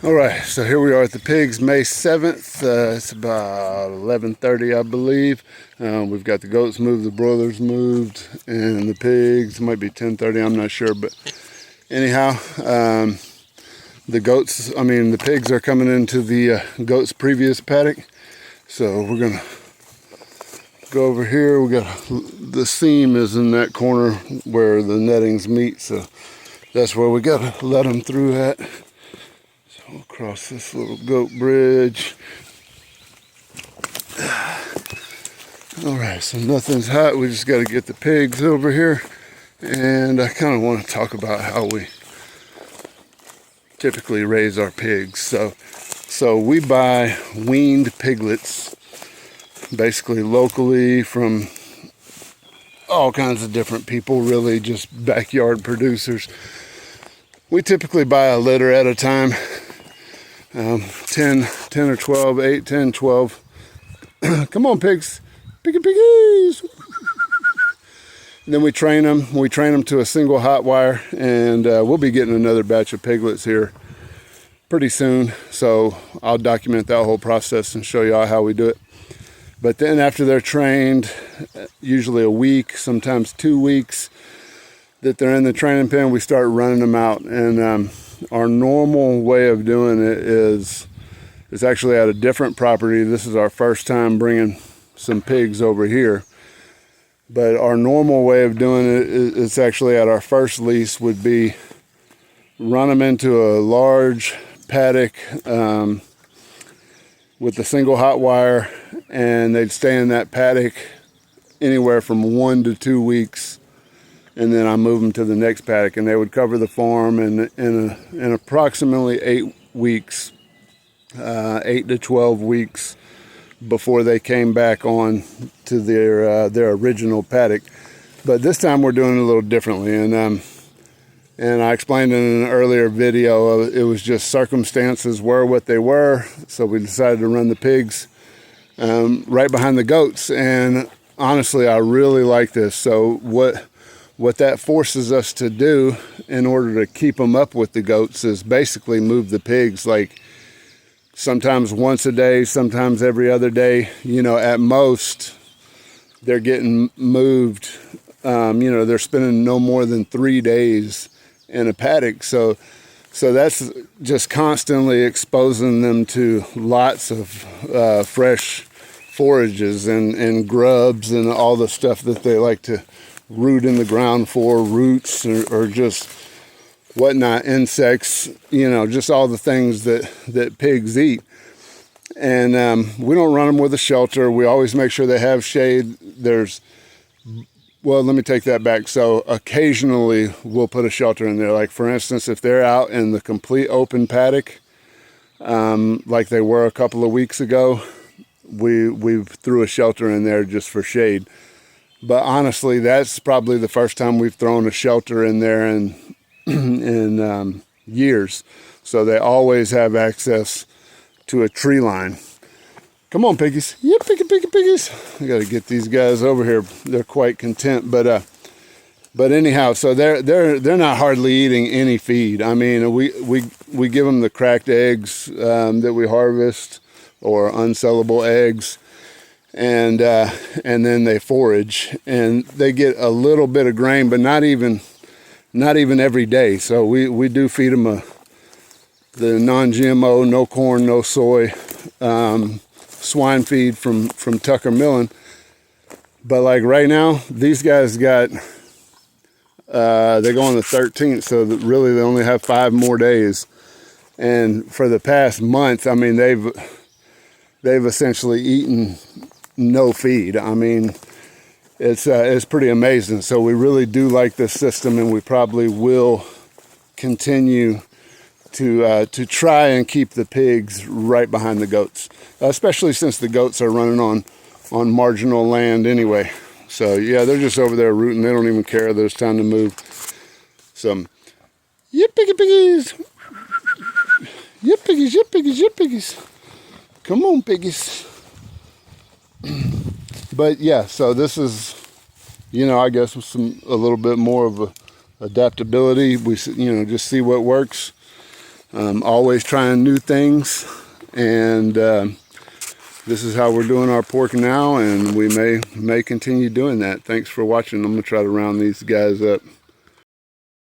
All right, so here we are at the pigs, May 7th. It's about 11:30, I believe. We've got the goats moved, the broilers moved, and the pigs, it might be 10:30, I'm not sure. But anyhow, the pigs are coming into the goats' previous paddock. So we're gonna go over here. The seam is in that corner where the nettings meet, so that's where we gotta let them through at. We'll cross this little goat bridge. All right, so nothing's hot. We just got to get the pigs over here. And I kind of want to talk about how we typically raise our pigs. So we buy weaned piglets, basically locally from all kinds of different people, really just backyard producers. We typically buy a litter at a time. 10 or 12, 8, 10, 12. Come on, pigs. Piggies. And then we train them. We train them to a single hot wire, and we'll be getting another batch of piglets here pretty soon. So I'll document that whole process and show y'all how we do it. But then after they're trained, usually a week, sometimes 2 weeks that they're in the training pen, we start running them out. And our normal way of doing it is actually at a different property. This is our first time bringing some pigs over here. But our normal way of doing it is actually at our first lease would be run them into a large paddock with a single hot wire, and they'd stay in that paddock anywhere from 1 to 2 weeks. And then I move them to the next paddock, and they would cover the farm in approximately 8 weeks, 8 to 12 weeks before they came back on to their original paddock. But this time we're doing it a little differently, and I explained in an earlier video, it was just circumstances were what they were, so we decided to run the pigs right behind the goats. And honestly, I really like this. So what that forces us to do in order to keep them up with the goats is basically move the pigs like sometimes once a day, sometimes every other day. At most they're getting moved. They're spending no more than 3 days in a paddock. So that's just constantly exposing them to lots of fresh forages and grubs and all the stuff that they like to root in the ground for, roots or just whatnot, insects, just all the things that pigs eat. And we don't run them with a shelter. We always make sure they have shade. Let me take that back. So occasionally we'll put a shelter in there. Like for instance, if they're out in the complete open paddock, like they were a couple of weeks ago, we threw a shelter in there just for shade. But honestly, that's probably the first time we've thrown a shelter in there in years. So they always have access to a tree line. Come on, piggies. Yeah, piggies. I got to get these guys over here. They're quite content. But anyhow, so they're not hardly eating any feed. I mean, we give them the cracked eggs that we harvest, or unsellable eggs. And then they forage, and they get a little bit of grain, but not even every day. So we do feed them the non-GMO, no corn, no soy, swine feed from Tucker Milling. But like right now, these guys they go on the 13th, so that really they only have 5 more days. And for the past month, I mean, they've essentially eaten no feed. I mean, it's pretty amazing. So we really do like this system, and we probably will continue to try and keep the pigs right behind the goats, especially since the goats are running on marginal land anyway. So yeah, they're just over there rooting. They don't even care that it's time to move. So, yip piggies, yip piggies, yip piggies, yip piggies. Come on, piggies. But yeah, so this is, I guess with a little bit more of adaptability. We, just see what works. Always trying new things, and this is how we're doing our pork now, and we may continue doing that. Thanks for watching. I'm gonna try to round these guys up.